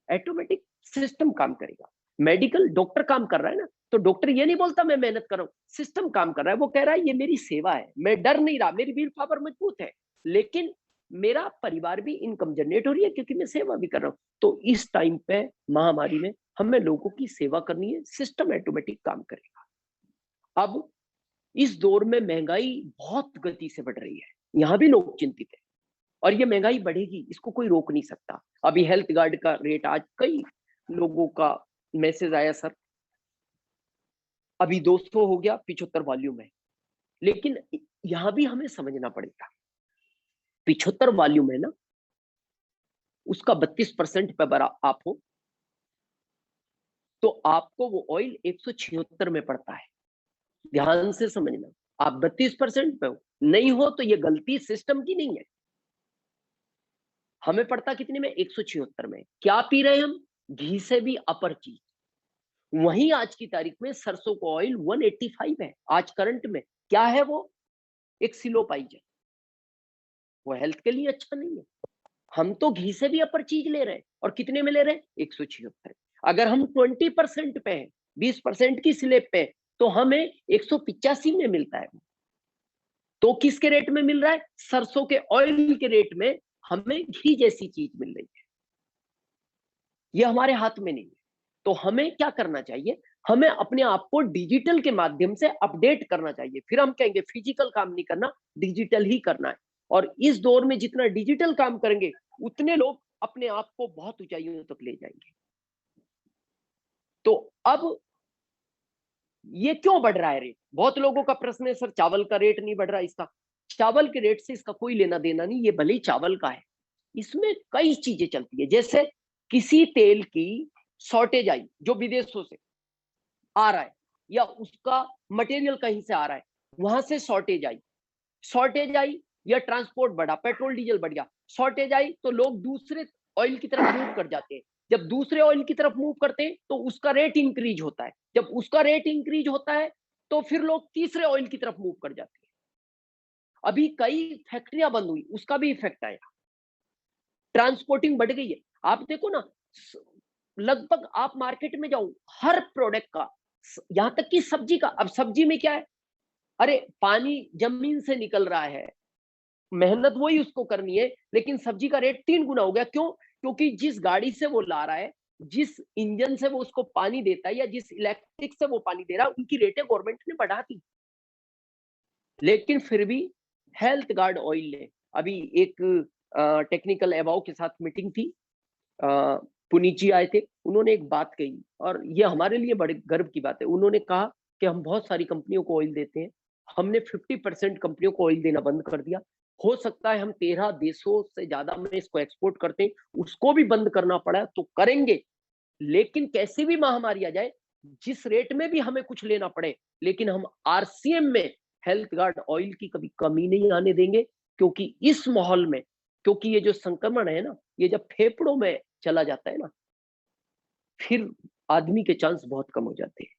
ऑटोमेटिक सिस्टम काम करेगा। मेडिकल डॉक्टर काम कर रहा है ना, तो डॉक्टर ये नहीं बोलता मैं मेहनत कर रहा हूं, सिस्टम काम कर रहा है। वो कह रहा है ये मेरी सेवा है, मैं डर नहीं रहा, मेरी विल पावर मजबूत है, लेकिन मेरा परिवार भी इनकम जनरेट हो रही है क्योंकि मैं सेवा भी कर रहा हूं। तो इस टाइम पे महामारी में हमें लोगों की सेवा करनी है, सिस्टम ऑटोमेटिक काम करेगा। अब इस दौर में महंगाई बहुत गति से बढ़ रही है, यहां भी लोग चिंतित है, और ये महंगाई बढ़ेगी, इसको कोई रोक नहीं सकता। अभी हेल्थ गार्ड का रेट, आज कई लोगों का मैसेज आया सर अभी 200 हो गया, 75 वॉल्यूम है। लेकिन यहां भी हमें समझना पड़ेगा, 75 वॉल्यूम है ना, उसका 32% पे बरा आप हो तो आपको वो ऑयल 176 में पड़ता है। ध्यान से समझना, आप 32% पे हो, नहीं हो तो ये गलती सिस्टम की नहीं है। हमें पड़ता कितने में? 176 में। क्या पी रहे हैं हम? घी से भी अपर चीज। वहीं आज की तारीख में सरसों का ऑयल 185 है आज करंट में। क्या है वो? एक सिलोपाइज है, वो हेल्थ के लिए अच्छा नहीं है। हम तो घी से भी अपर चीज ले रहे हैं, और कितने में ले रहे हैं? 176। अगर हम 20% पे हैं, 20% की स्लेब पे, तो हमें 185 में मिलता है। तो किसके रेट में मिल रहा है? सरसों के ऑयल के रेट में हमें घी जैसी चीज मिल रही है। ये हमारे हाथ में नहीं है। तो हमें क्या करना चाहिए? हमें अपने आप को डिजिटल के माध्यम से अपडेट करना चाहिए। फिर हम कहेंगे फिजिकल काम नहीं करना, डिजिटल ही करना है। और इस दौर में जितना डिजिटल काम करेंगे, उतने लोग अपने आप को बहुत ऊंचाइयों तक ले जाएंगे। तो अब ये क्यों बढ़ रहा है रेट? बहुत लोगों का प्रश्न है, सर चावल का रेट नहीं बढ़ रहा इसका। चावल के रेट से इसका कोई लेना देना नहीं, ये भले ही चावल का है, इसमें कई चीजें चलती है। जैसे किसी तेल की शॉर्टेज आई जो विदेशों से आ रहा है, या उसका मटेरियल कहीं से आ रहा है, वहां से शॉर्टेज आई या ट्रांसपोर्ट बढ़ा, पेट्रोल डीजल बढ़ गया, शॉर्टेज आई तो लोग दूसरे ऑयल की तरफ मूव कर जाते हैं। जब दूसरे ऑयल की तरफ मूव करते हैं तो उसका रेट इंक्रीज होता है। जब उसका रेट इंक्रीज होता है तो फिर लोग तीसरे ऑयल की तरफ मूव कर जाते हैं। अभी कई फैक्ट्रियां बंद हुई, उसका भी इफेक्ट आया, ट्रांसपोर्टिंग बढ़ गई है। आप देखो ना, लगभग आप मार्केट में जाओ, हर प्रोडक्ट का, यहां तक कि सब्जी का। अब सब्जी में क्या है? अरे पानी जमीन से निकल रहा है, मेहनत वही उसको करनी है, लेकिन सब्जी का रेट 3 गुना हो गया। क्यों? क्योंकि जिस गाड़ी से वो ला रहा है, जिस इंजन से वो उसको पानी देता है, या जिस इलेक्ट्रिक से वो पानी दे रहा है, उनकी रेटें गवर्नमेंट ने बढ़ा दी। लेकिन फिर भी हेल्थ गार्ड ऑयल ने, अभी एक टेक्निकल अबाव के साथ मीटिंग थी, पुनीत जी आए थे, उन्होंने एक बात कही और ये हमारे लिए बड़े गर्व की बात है। उन्होंने कहा कि हम बहुत सारी कंपनियों को ऑयल देते हैं, हमने 50% कंपनियों को ऑयल देना बंद कर दिया। हो सकता है हम 13 देशों से ज्यादा में इसको एक्सपोर्ट करते हैं, उसको भी बंद करना पड़ा तो करेंगे। लेकिन कैसी भी महामारी आ जाए, जिस रेट में भी हमें कुछ लेना पड़े, लेकिन हम आरसीएम में हेल्थ गार्ड ऑयल की कभी कमी नहीं आने देंगे। क्योंकि इस माहौल में, क्योंकि ये जो संक्रमण है ना, ये जब फेफड़ों में चला जाता है ना, फिर आदमी के चांस बहुत कम हो जाते हैं।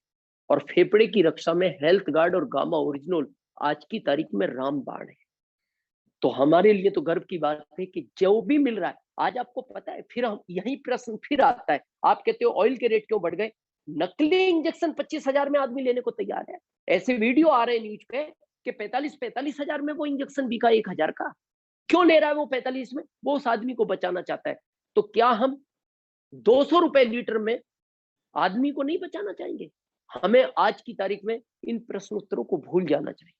और फेफड़े की रक्षा में हेल्थ गार्ड और गामा ओरिजिनल आज की तारीख में रामबाण है। तो हमारे लिए तो गर्व की बात है कि जो भी मिल रहा है, आज आपको पता है, फिर हम यही प्रश्न फिर आता है, आप कहते हो ऑयल के रेट क्यों बढ़ गए? नकली इंजेक्शन 25,000 में आदमी लेने को तैयार है। ऐसे वीडियो आ रहे हैं न्यूज पे कि 45,000 में वो इंजेक्शन बिका 1,000 का। क्यों ले रहा है वो 45 में? वो उस आदमी को बचाना चाहता है। तो क्या हम 200 रुपए लीटर में आदमी को नहीं बचाना चाहेंगे? हमें आज की तारीख में इन प्रश्न उत्तरों को भूल जाना चाहिए।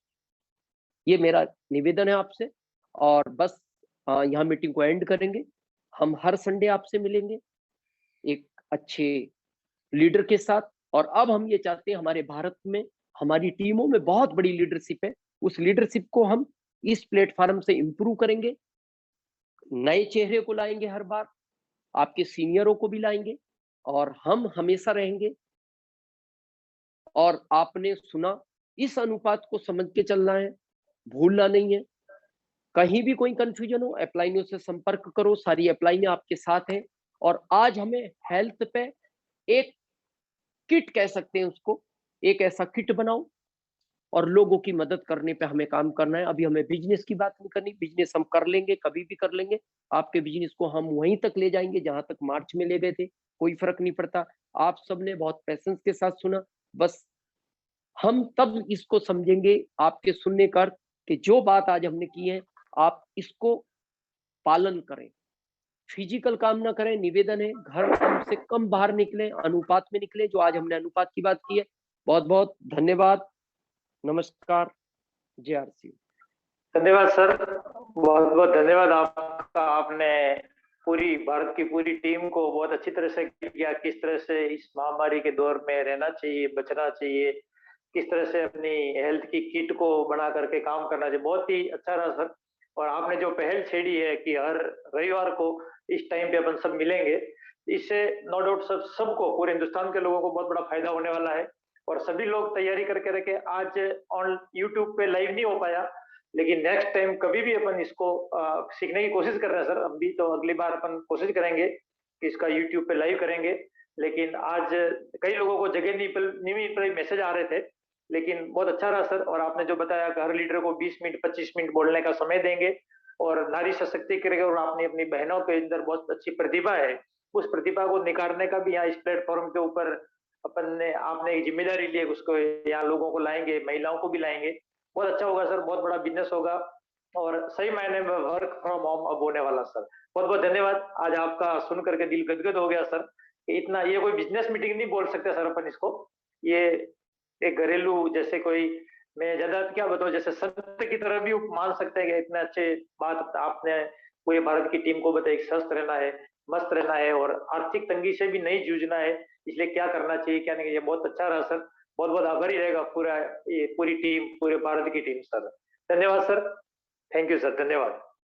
ये मेरा निवेदन है आपसे। और बस यहाँ मीटिंग को एंड करेंगे। हम हर संडे आपसे मिलेंगे एक अच्छे लीडर के साथ। और अब हम ये चाहते हैं, हमारे भारत में हमारी टीमों में बहुत बड़ी लीडरशिप है, उस लीडरशिप को हम इस प्लेटफॉर्म से इंप्रूव करेंगे। नए चेहरे को लाएंगे हर बार, आपके सीनियरों को भी लाएंगे और हम हमेशा रहेंगे। और आपने सुना, इस अनुपात को समझ के चलना है, भूलना नहीं है। कहीं भी कोई कंफ्यूजन हो, अपलाइनों से संपर्क करो, सारी अपलाइनें आपके साथ हैं। और आज हमें हेल्थ पे एक किट कह सकते हैं उसको, एक ऐसा किट बनाओ और लोगों की मदद करने पे हमें काम करना है। अभी हमें बिजनेस की बात नहीं करनी, बिजनेस हम कर लेंगे, कभी भी कर लेंगे। आपके बिजनेस को हम वहीं तक ले जाएंगे जहां तक मार्च में ले गए थे, कोई फर्क नहीं पड़ता। आप सबने बहुत पेशेंस के साथ सुना। बस हम तब इसको समझेंगे आपके सुनने का अर्थ, कि जो बात आज हमने की है, आप इसको पालन करें, फिजिकल काम ना करें। निवेदन है, घर कम से कम बाहर निकलें, अनुपात में निकलें, जो आज हमने अनुपात की बात की है। बहुत बहुत धन्यवाद। नमस्कार। जय आरसी। धन्यवाद सर, बहुत बहुत धन्यवाद आपका। आपने पूरी भारत की पूरी टीम को बहुत अच्छी तरह से किया, किस तरह से इस महामारी के दौर में रहना चाहिए, बचना चाहिए, किस तरह से अपनी हेल्थ की किट को बना करके काम करना चाहिए। बहुत ही अच्छा रहा सर। और आपने जो पहल छेड़ी है कि हर रविवार को इस टाइम पे अपन सब मिलेंगे, इससे नो डाउट सबको, पूरे हिंदुस्तान के लोगों को बहुत बड़ा फायदा होने वाला है। और सभी लोग तैयारी करके रखे। आज ऑन यूट्यूब पे लाइव नहीं हो पाया, लेकिन नेक्स्ट टाइम कभी भी अपन इसको सीखने की कोशिश कर रहे हैं सर। हम भी तो अगली बार अपन कोशिश करेंगे कि इसका यूट्यूब पे लाइव करेंगे। लेकिन आज कई लोगों को जगह नहीं मिल पाई, मैसेज आ रहे थे। लेकिन बहुत अच्छा रहा सर। और आपने जो बताया कि हर लीडर को 20 मिनट 25 मिनट बोलने का समय देंगे और नारी सशक्ति करेंगे। और आपने अपनी बहनों के अंदर बहुत अच्छी प्रतिभा है, उस प्रतिभा को निखारने का भी यहाँ इस प्लेटफॉर्म के ऊपर अपन ने, आपने एक जिम्मेदारी ली है, उसको यहाँ लोगों को लाएंगे, महिलाओं को भी लाएंगे। बहुत अच्छा होगा सर, बहुत बड़ा बिजनेस होगा और सही मायने में वर्क फ्रॉम होम अब होने वाला सर। बहुत बहुत धन्यवाद। आज आपका सुन करके दिल गदगद हो गया सर। इतना, ये कोई बिजनेस मीटिंग नहीं बोल सकते सर अपन इसको, ये एक घरेलू जैसे कोई, मैं ज्यादा क्या बताऊं, जैसे संत की तरह भी मान सकते हैं कि इतने अच्छे बात आपने पूरे भारत की टीम को बताई। स्वस्थ रहना है, मस्त रहना है और आर्थिक तंगी से भी नहीं जूझना है, इसलिए क्या करना चाहिए क्या नहीं। ये बहुत अच्छा रहा सर। बहुत बहुत आभारी रहेगा पूरा, ये पूरी टीम, पूरे भारत की टीम सर। धन्यवाद सर। थैंक यू सर, धन्यवाद।